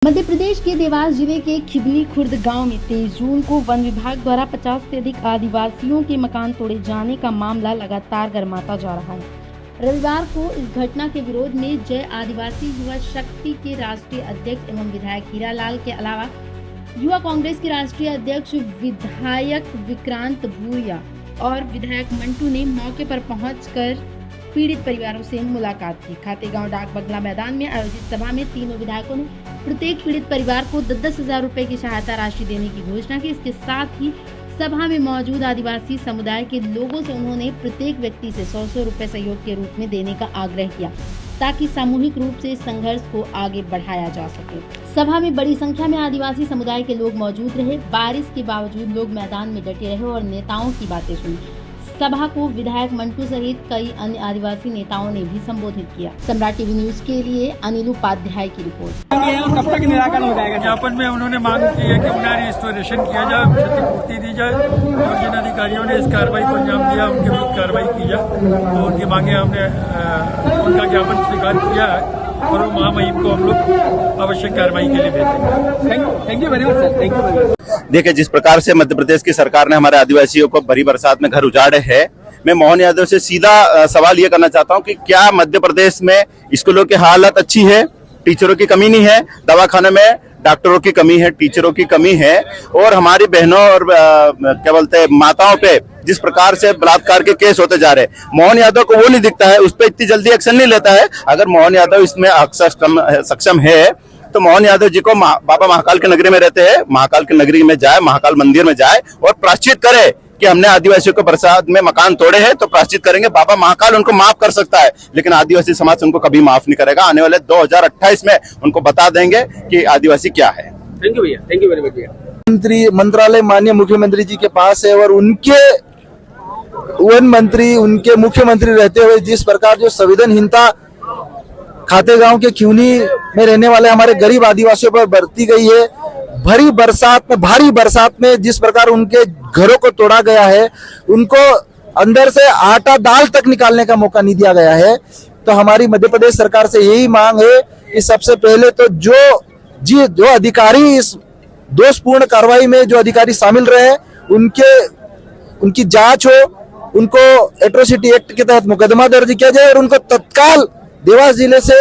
मध्य प्रदेश के देवास जिले के खिबली खुर्द गांव में 23 जून को वन विभाग द्वारा 50 से अधिक आदिवासियों के मकान तोड़े जाने का मामला लगातार गर्माता जा रहा है। रविवार को इस घटना के विरोध में जय आदिवासी युवा शक्ति के राष्ट्रीय अध्यक्ष एवं विधायक हीरालाल के अलावा युवा कांग्रेस के राष्ट्रीय अध्यक्ष विधायक विक्रांत भूया और विधायक मंटू ने मौके पर पहुंचकर पीड़ित परिवारों से मुलाकात की। खातेगांव डाक बंगला मैदान में आयोजित सभा में तीनों विधायकों ने प्रत्येक पीड़ित परिवार को 10,000 रुपए की सहायता राशि देने की घोषणा की। इसके साथ ही सभा में मौजूद आदिवासी समुदाय के लोगों से उन्होंने प्रत्येक व्यक्ति से 100 रुपए सहयोग के रूप में देने का आग्रह किया ताकि सामूहिक रूप से संघर्ष को आगे बढ़ाया जा सके। सभा में बड़ी संख्या में आदिवासी समुदाय के लोग मौजूद रहे। बारिश के बावजूद लोग मैदान में डटे रहे और नेताओं की बातें सुनी। सभा को विधायक मंटू सहित कई अन्य आदिवासी नेताओं ने भी संबोधित किया। सम्राट टीवी न्यूज के लिए अनिल उपाध्याय की रिपोर्ट। कब तक निराकरण हो जाएगा? ज्ञापन में उन्होंने मांग की है कि उन्हें रिस्टोरेशन किया जाए, क्षतिपूर्ति दी जाए और जिन अधिकारियों ने इस कार्रवाई को अंजाम दिया उनके विरुद्ध कार्रवाई की जाए। तो उनकी मांगे हमने उनका ज्ञापन स्वीकार किया है और महामहिम को हम लोग आवश्यक कार्रवाई के लिए भेजेंगे। Thank you very much sir. Thank you very much. देखिए, जिस प्रकार से मध्य प्रदेश की सरकार ने हमारे आदिवासियों को भरी बरसात में घर उजाड़े हैं, मैं मोहन यादव से सीधा सवाल ये करना चाहता हूं कि क्या मध्य प्रदेश में स्कूलों की हालत अच्छी है? टीचरों की कमी नहीं है, दवाखाने में डॉक्टरों की कमी है, टीचरों की कमी है और हमारी बहनों और क्या बोलते हैं माताओं पे जिस प्रकार से बलात्कार के केस होते जा रहे हैं, मोहन यादव को वो नहीं दिखता है, उस पर इतनी जल्दी एक्शन नहीं लेता है। अगर मोहन यादव इसमें सक्षम है तो मोहन यादव जी को बाबा महाकाल की नगरी में रहते हैं, महाकाल की नगरी में जाए, महाकाल मंदिर में जाए और प्रायश्चित करे कि हमने आदिवासियों को बरसात में मकान तोड़े हैं तो प्रायश्चित करेंगे। बाबा महाकाल उनको माफ कर सकता है, लेकिन आदिवासी समाज उनको कभी माफ नहीं करेगा। आने वाले 2028 में उनको बता देंगे कि आदिवासी क्या है। थैंक यू भैया। थैंक यू वेरी मच भैया। मंत्रालय माननीय मुख्यमंत्री जी के पास है और उनके वन मंत्री, उनके मुख्यमंत्री रहते हुए जिस प्रकार जो संवेदनहीनता खातेगांव के खिवनी में रहने वाले हमारे गरीब आदिवासियों पर बरती गई है, भारी बरसात में जिस प्रकार उनके घरों को तोड़ा गया है, उनको अंदर से आटा दाल तक निकालने का मौका नहीं दिया गया है। तो हमारी मध्य प्रदेश सरकार से यही मांग है कि सबसे पहले तो जो अधिकारी इस दोषपूर्ण कार्रवाई में जो अधिकारी शामिल रहे उनकी जांच हो, उनको एट्रोसिटी एक्ट के तहत मुकदमा दर्ज किया जाए और उनको तत्काल देवास जिले से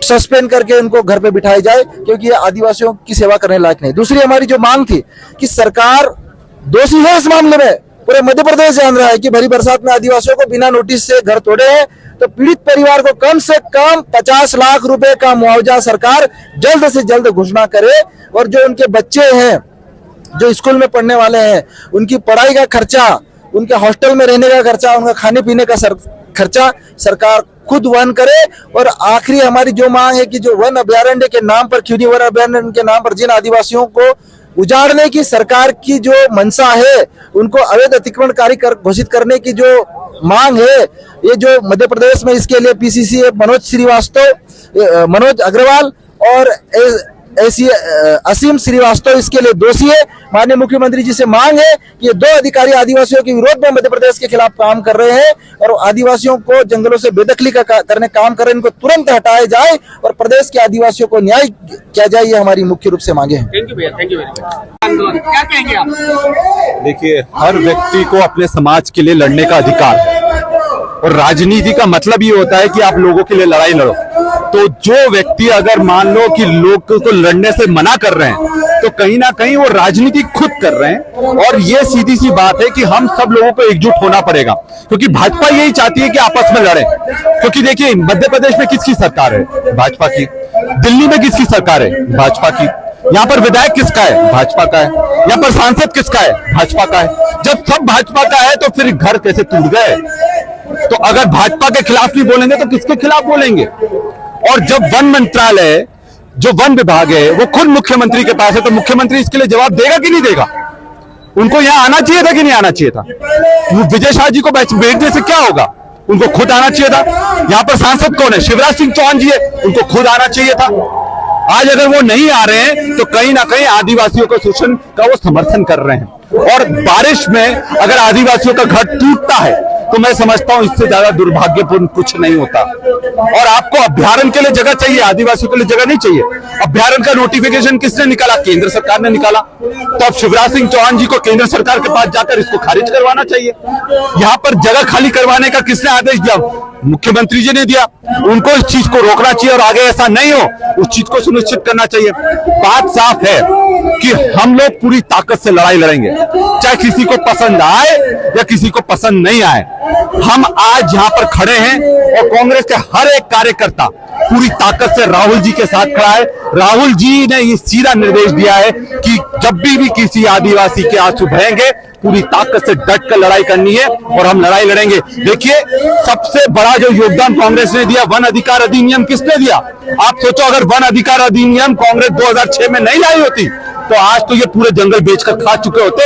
सस्पेंड करके उनको घर पे बिठाया जाए, क्योंकि ये आदिवासियों की सेवा करने लायक नहीं। दूसरी हमारी जो मांग थी कि सरकार दोषी है इस मामले में, पूरे मध्य प्रदेश जान रहा है कि भरी बरसात में आदिवासियों को बिना नोटिस से घर तोड़े हैं, तो पीड़ित परिवार को कम से कम 50 लाख रुपए का मुआवजा सरकार जल्द से जल्द घोषणा करे और जो उनके बच्चे हैं जो स्कूल में पढ़ने वाले हैं उनकी पढ़ाई का खर्चा, उनके हॉस्टल में रहने का खर्चा, उनका खाने पीने का खर्चा सरकार खुद वहन करे। और आखिरी हमारी जो मांग है कि जो वन अभयारण्य के नाम पर, खिवनी वन अभयारण्य के नाम पर जिन आदिवासियों को उजाड़ने की सरकार की जो मनसा है, उनको अवैध अतिक्रमणकारी घोषित करने की जो मांग है, ये जो मध्य प्रदेश में इसके लिए पीसीसी है मनोज अग्रवाल और असीम श्रीवास्तव इसके लिए दोषी है। माननीय मुख्यमंत्री जी से मांग है कि ये 2 अधिकारी आदिवासियों के विरोध में मध्य प्रदेश के खिलाफ काम कर रहे हैं और आदिवासियों को जंगलों से बेदखली करने काम कर रहे हैं, इनको तुरंत हटाया जाए और प्रदेश के आदिवासियों को न्याय किया जाए। ये हमारी मुख्य रूप से मांगे हैं। थैंक यू भैया। Thank you very much. क्या कहेंगे आप? देखिए, हर व्यक्ति को अपने समाज के लिए लड़ने का अधिकार है और राजनीति का मतलब ये होता है कि आप लोगों के लिए लड़ाई लड़ो। तो जो व्यक्ति अगर मान लो कि लोग को लड़ने से मना कर रहे हैं तो कहीं ना कहीं वो राजनीति खुद कर रहे हैं और ये सीधी सी बात है कि हम सब लोगों को एकजुट होना पड़ेगा, क्योंकि भाजपा यही चाहती है कि आपस में लड़े। क्योंकि देखिए, मध्य प्रदेश में किसकी सरकार है? भाजपा की। दिल्ली में किसकी सरकार है? भाजपा की। यहाँ पर विधायक किसका है? भाजपा का है। यहाँ पर सांसद किसका है? भाजपा का है। जब सब भाजपा का है तो फिर घर कैसे टूट गए? तो अगर भाजपा के खिलाफ नहीं बोलेंगे तो किसके खिलाफ बोलेंगे? और जब वन मंत्रालय, जो वन विभाग है, वो खुद मुख्यमंत्री के पास है, तो मुख्यमंत्री इसके लिए जवाब देगा कि नहीं देगा? उनको यहाँ आना चाहिए था कि नहीं आना चाहिए था? विजय शाह जी को भेजने से क्या होगा? उनको खुद आना चाहिए था। यहाँ पर सांसद कौन है? शिवराज सिंह चौहान जी है, उनको खुद आना चाहिए था। आज अगर वो नहीं आ रहे हैं तो कहीं ना कहीं आदिवासियों के शोषण का वो समर्थन कर रहे हैं। और बारिश में अगर आदिवासियों का घर टूटता है तो मैं समझता हूं इससे ज्यादा दुर्भाग्यपूर्ण कुछ नहीं होता। और आपको अभ्यारण्य के लिए जगह चाहिए, आदिवासियों के लिए जगह नहीं चाहिए। अभ्यारण्य का नोटिफिकेशन किसने निकाला? केंद्र सरकार ने निकाला। तो अब शिवराज सिंह चौहान जी को केंद्र सरकार के पास जाकर इसको खारिज करवाना चाहिए। यहां पर जगह खाली करवाने का किसने आदेश दिया? मुख्यमंत्री जी ने दिया। उनको इस चीज को रोकना चाहिए और आगे ऐसा नहीं हो उस चीज को सुनिश्चित करना चाहिए। बात साफ है कि हम लोग पूरी ताकत से लड़ाई लड़ेंगे, चाहे किसी को पसंद आए या किसी को पसंद नहीं आए। हम आज यहां पर खड़े हैं और कांग्रेस के हर एक कार्यकर्ता पूरी ताकत से राहुल जी के साथ खड़ा है। राहुल जी ने ये सीधा निर्देश दिया है कि जब भी किसी आदिवासी के आंसू बहेंगे पूरी ताकत से डट कर लड़ाई करनी है और हम लड़ाई लड़ेंगे। देखिए, सबसे बड़ा जो योगदान कांग्रेस ने दिया, वन अधिकार अधिनियम किसने दिया? आप सोचो, अगर वन अधिकार अधिनियम कांग्रेस 2006 में नहीं लाई होती तो आज तो ये पूरे जंगल बेचकर खा चुके होते।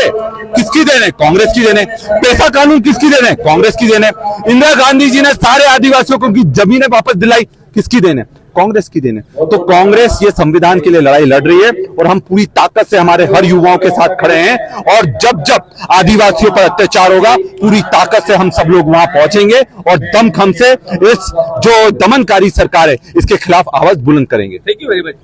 किसकी देने? कांग्रेस की देने। पैसा कानून किसकी देने? कांग्रेस की देने। इंदिरा गांधी जी ने सारे आदिवासियों को जमीनें वापस दिलाई, किसकी देने? कांग्रेस की देने। तो कांग्रेस ये संविधान के लिए लड़ाई लड़ रही है और हम पूरी ताकत से हमारे हर युवाओं के साथ खड़े हैं। और जब जब आदिवासियों पर अत्याचार होगा पूरी ताकत से हम सब लोग वहां पहुंचेंगे और दमखम से इस जो दमनकारी सरकार है इसके खिलाफ आवाज बुलंद करेंगे। Thank you very much.